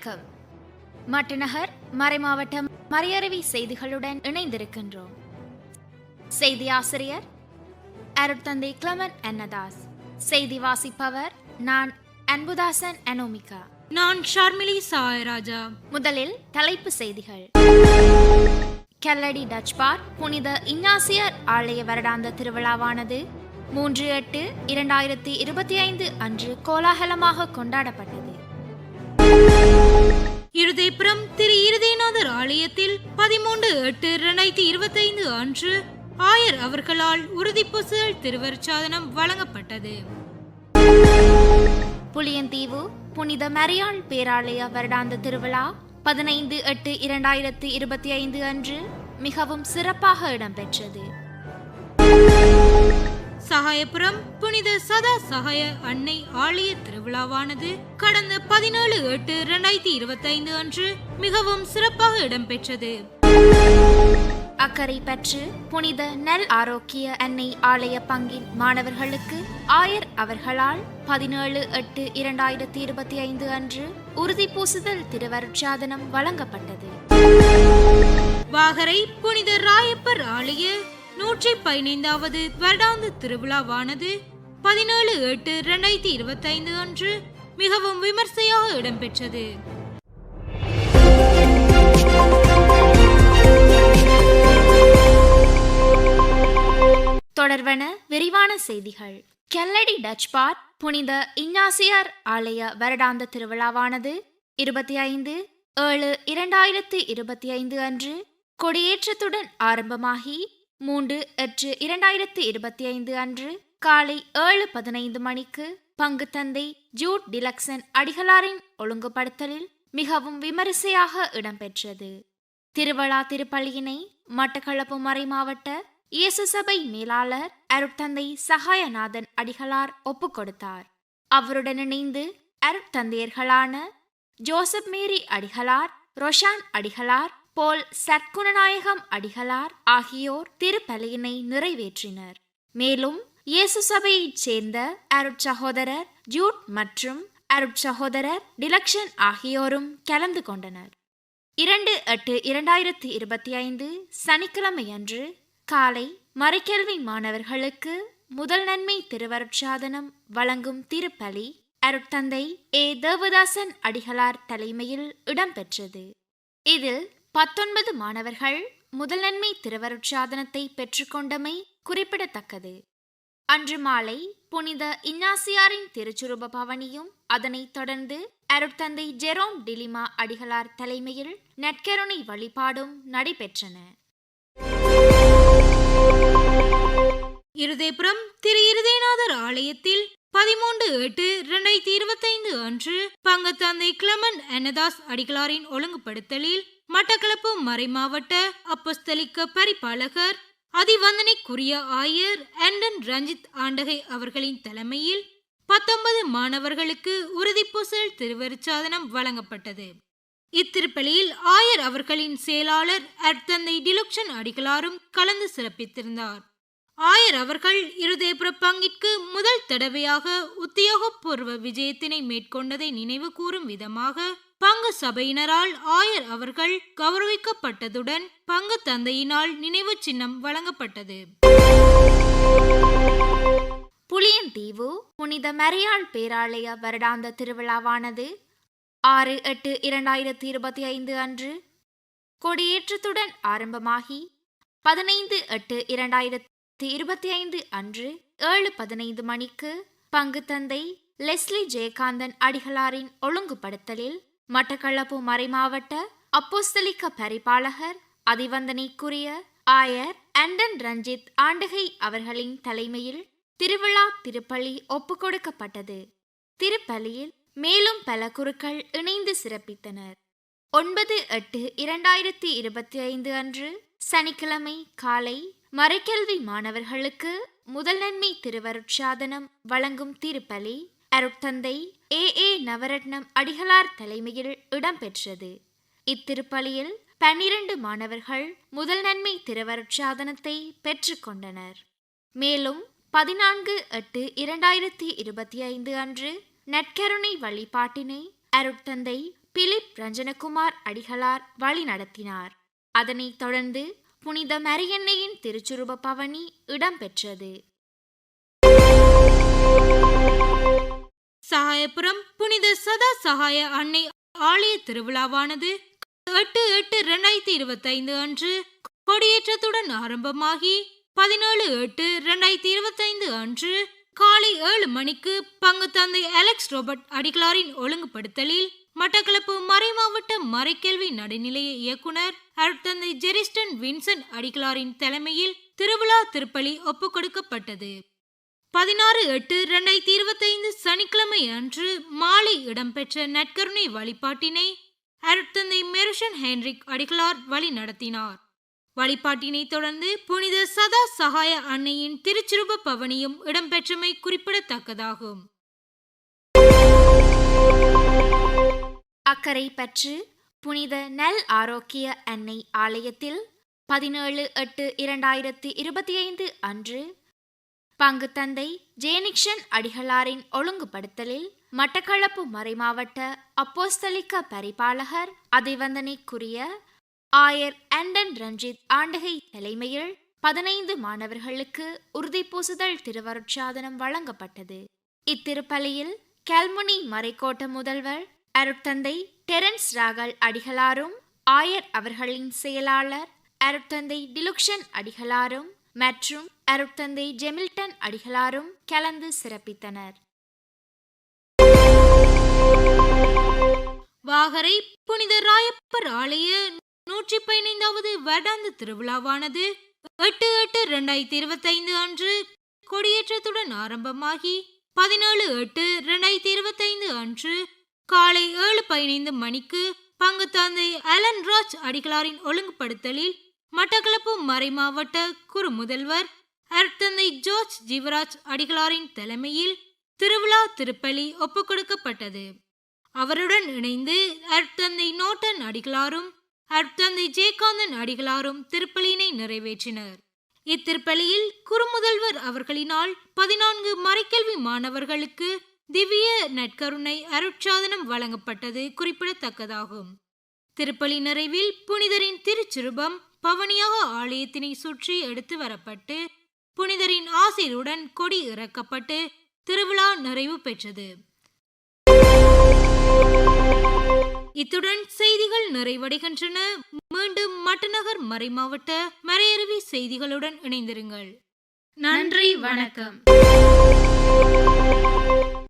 வணக்கம். மட்டநகர் மறைமாவட்டம் மறையறிவி செய்திகளுடன் இணைந்திருக்கின்றோம். செய்தி ஆசிரியர் அருட்தந்தை கிளமன் அன்னதாஸ். செய்தி வாசிப்பவர் நான் அன்புதாசன் அனோமிகா. நான் ஷர்மிளி சாயராஜா. முதலில் தலைப்பு செய்திகள். கல்லடி டச் பார் புனித இஞ்ஞாசியார் ஆலய வருடாந்த திருவிழாவானது 3/8/2025 அன்று கோலாகலமாக கொண்டாடப்பட்டது. இருதயபுரம் திரு இருதயநாதர் ஆலயத்தில் 13/8/2025 அன்று ஆயர் அவர்களால் உறுதிப்பூசுதல் திருவருட்சாதனம் வழங்கப்பட்டது. புளியந்தீவு புனித மரியாள் பேராலய வருடாந்த திருவிழா 15/8/2025 அன்று மிகவும் சிறப்பாக இடம்பெற்றது. சகாயபுரம் புனித சதா சகாய அன்னை ஆலய திருவிழாவானது கடந்த 17/8/2025 அன்று மிகவும் சிறப்பாக இடம்பெற்றது. அக்கறை பற்று புனித நல் ஆரோக்கிய அன்னை ஆலய பங்கின் மாணவர்களுக்கு ஆயர் அவர்களால் 17/8/2025 அன்று உறுதிப்பூசுதல் திருவருட்சாதனம் வழங்கப்பட்டது. வாகரை புனித ராயப்பர் ஆலய 115வது வருடாந்த திருவிழாவானது 17/8/2025 அன்று மிகவும் விமர்சையாக இடம்பெற்றது. தொடர்வன விரிவான செய்திகள். கல்லடி டச் பார் புனித இஞ்ஞாசியார் ஆலய வருடாந்த திருவிழாவானது 25/7/2025 அன்று கொடியேற்றத்துடன் ஆரம்பமாகி 3/8/2025 அன்று காலை 7:15 மணிக்கு பங்கு தந்தை ஜூட் டிலக்சன் அடிகளாரின் ஒழுங்குபடுத்தலில் மிகவும் விமரிசையாக இடம்பெற்றது. திருவிழா திருப்பலியினை மட்டக்களப்பு மறைமாவட்ட இயேசு சபை மேலாளர் அருட்தந்தை சகாயநாதன் அடிகளார் ஒப்புக்கொடுத்தார். அவருடன் இணைந்து அருட்தந்தையர்களான ஜோசப் மேரி அடிகளார், ரொஷான் அடிகளார், போல் சற்குணநாயகம் அடிகளார் ஆகியோர் திருப்பலியினை நிறைவேற்றினர். மேலும் இயேசு சபையைச் சேர்ந்த அருட்சகோதரர் ஜூட் மற்றும் அருட்சகோதரர் டிலக்ஷன் ஆகியோரும் கலந்து கொண்டனர். 2/8/2025 சனிக்கிழமையன்று காலை மறைக்கல்வி மாணவர்களுக்கு முதல் நன்மை திருவருட்சாதனம் வழங்கும் திருப்பலி அருட்தந்தை தேவதாசன் அடிகளார் தலைமையில் இடம்பெற்றது. இதில் 19 மாணவர்கள் முதல் நன்மை திருவருட்சாதனத்தை பெற்றுக்கொண்டமை குறிப்பிடத்தக்கது. அன்று மாலை புனித இஞ்ஞாசியாரின் திருச்சுரூப பவனியும் அதனைத் தொடர்ந்து அருட்தந்தை ஜெரோம் டிலிமா அடிகளார் தலைமையில் நற்கருணை வழிபாடும் நடைபெற்றன. இருதயபுரம் திரு இருதயநாதர் ஆலயத்தில் 13/8/2025 அன்று பங்கு தந்தை கிளமன் அன்னதாஸ் அடிகளாரின் ஒழுங்குபடுத்தலில் மட்டக்களப்பு மறைமாவட்ட அப்போஸ்தலிக்க பரிபாலகர் அதிவந்தனைக்குரிய ஆயர் ஆண்டன் ரஞ்சித் ஆண்டகை அவர்களின் தலைமையில் 19 மாணவர்களுக்கு உறுதிப்பூசல் திருவருட்சாதனம் வழங்கப்பட்டது. இத்திருப்பலியில் ஆயர் அவர்களின் செயலாளர் அருட்தந்தை டிலக்ஷன் அடிகளாரும் கலந்து சிறப்பித்திருந்தார். ஆயர் அவர்கள் இருதயபுர பங்கிற்கு முதல் தடவையாக உத்தியோகபூர்வ விஜயத்தினை மேற்கொண்டதை நினைவு கூறும் விதமாக பங்கு சபையினரால் ஆயர் அவர்கள் கௌரவிக்கப்பட்டதுடன் பங்கு தந்தையினால் நினைவு சின்னம் வழங்கப்பட்டது. புளியந்தீவு புனித மரியாள் பேராலய வருடாந்த திருவிழாவானது 6/8/2025 அன்று கொடியேற்றத்துடன் ஆரம்பமாகி 15/8/2025 அன்று 7:15 மணிக்கு பங்கு தந்தை லெஸ்லி ஜெயகாந்தன் அடிகளாரின் ஒழுங்குபடுத்தலில் மட்டக்களப்பு மறைமாவட்ட அப்போஸ்தலிக்க பரிபாலகர் அதிவந்தனைக்குரிய ஆயர் ஆண்டன் ரஞ்சித் ஆண்டகை அவர்களின் தலைமையில் திருவிழா திருப்பலி ஒப்புக்கொடுக்கப்பட்டது. திருப்பலியில் மேலும் பல குருக்கள் இணைந்து சிறப்பித்தனர். 9/8/2025 அன்று சனிக்கிழமை காலை மறைக்கல்வி மாணவர்களுக்கு முதல் நன்மை திருவருட்சாதனம் வழங்கும் திருப்பலி அருட்தந்தை நவரத்னம் அடிகளார் தலைமையில் இடம்பெற்றது. இத்திருப்பலியில் 12 மாணவர்கள் முதல் நன்மை திருவருட்சாதனத்தை பெற்றுக்கொண்டனர். மேலும் 14/8/2025 அன்று நற்கருணை வழிபாட்டினை அருட்தந்தை பிலிப் ரஞ்சனகுமார் அடிகளார் வழி நடத்தினார். அதனைத் தொடர்ந்து புனித மரியன்னையின் திருச்சுரூப பவனி இடம்பெற்றது. சகாயபுரம் புனித சதா சகாய அன்னை ஆலய திருவிழாவானது 8/8/2025 அன்று கொடியேற்றத்துடன் ஆரம்பமாகி 17/8/2025 அன்று காலை 7 மணிக்கு பங்கு தந்தை அலெக்ஸ் ரோபர்ட் அடிகளாரின் ஒழுங்குபடுத்தலில் மட்டக்களப்பு மறைமாவட்ட மறைக்கல்வி நடுநிலைய இயக்குனர் அருட்தந்தை ஜெரிஸ்டன் வின்சென்ட் அடிகளாரின் தலைமையில் திருவிழா திருப்பலி ஒப்புக் கொடுக்கப்பட்டது. 16/8/2025 சனிக்கிழமை அன்று மாலை இடம்பெற்ற நற்கருணை வழிபாட்டினை அருட்தந்தை மெருஷன் ஹென்ரிக் அடிகளார் வழி நடத்தினார். வழிபாட்டினை தொடர்ந்து புனித சதா சகாய அன்னையின் திருச்சுரூப பவனியும் இடம்பெற்றமை குறிப்பிடத்தக்கதாகும். அக்கரை பற்று புனித நல் ஆரோக்கிய அன்னை ஆலயத்தில் 17/8/2025 அன்று பங்கு தந்தை ஜேனிக்ஷன் அடிகளாரின் ஒழுங்குபடுத்தலில் மட்டக்களப்பு மறைமாவட்ட அப்போஸ்தலிக்க பரிபாலகர் அதிவந்தனைக்குரிய ஆயர் ஆண்டன் ரஞ்சித் ஆண்டகை தலைமையில் 15 மாணவர்களுக்கு உறுதி பூசுதல் திருவருட்சாதனம் வழங்கப்பட்டது. இத்திருப்பலியில் கல்முனி மறைக்கோட்ட முதல்வர் அருட்தந்தை டெரன்ஸ் ராகல் அடிகளாரும் ஆயர் அவர்களின் செயலாளர் அருட்தந்தை டிலுக்ஷன் அடிகளாரும் மற்றும் அருட்தந்தை ஜெமில்டன் அடிகளாரும் கலந்து சிறப்பித்தனர். வாகரை புனித ராயப்பர் ஆலய 115வது வருடாந்த திருவிழாவானது 8/8/2025 அன்று கொடியேற்றத்துடன் ஆரம்பமாகி 17/8/2025 அன்று காலை 7:15 மணிக்கு பங்கு தந்தை அலன் ராஜ் அடிகளாரின் ஒழுங்குபடுத்தலில் மட்டக்களப்பு மறைமாவட்ட குறு முதல்வர் அருட்தந்தை ஜோர்ஜ் ஜீவராஜ் அடிகளாரின் தலைமையில் திருவிழா திருப்பலி ஒப்புக் கொடுக்கப்பட்டது. அவருடன் இணைந்து அருட்தந்தை நோட்டன் அடிகளாரும் அருட்தந்தை ஜெயகாந்தன் அடிகளாரும் திருப்பலியினை நிறைவேற்றினர். இத்திருப்பலியில் குறுமுதல்வர் அவர்களினால் 14 மறைக்கல்வி மாணவர்களுக்கு திவ்ய நற்கருணை அருட்சாதனம் வழங்கப்பட்டது குறிப்பிடத்தக்கதாகும். திருப்பலி நிறைவில் புனிதரின் திருச்சிறுபம் பவனியாக ஆலயத்தினை சுற்றி எடுத்து வரப்பட்டு புனிதரின் ஆசீருடன் கொடி இறக்கப்பட்டு திருவிழா நிறைவு பெற்றது. இத்துடன் செய்திகள் நிறைவடைகின்றன. மீண்டும் மட்டநகர் மறைமாவட்ட மறையருவி செய்திகளுடன் இணைந்திருங்கள். நன்றி, வணக்கம்.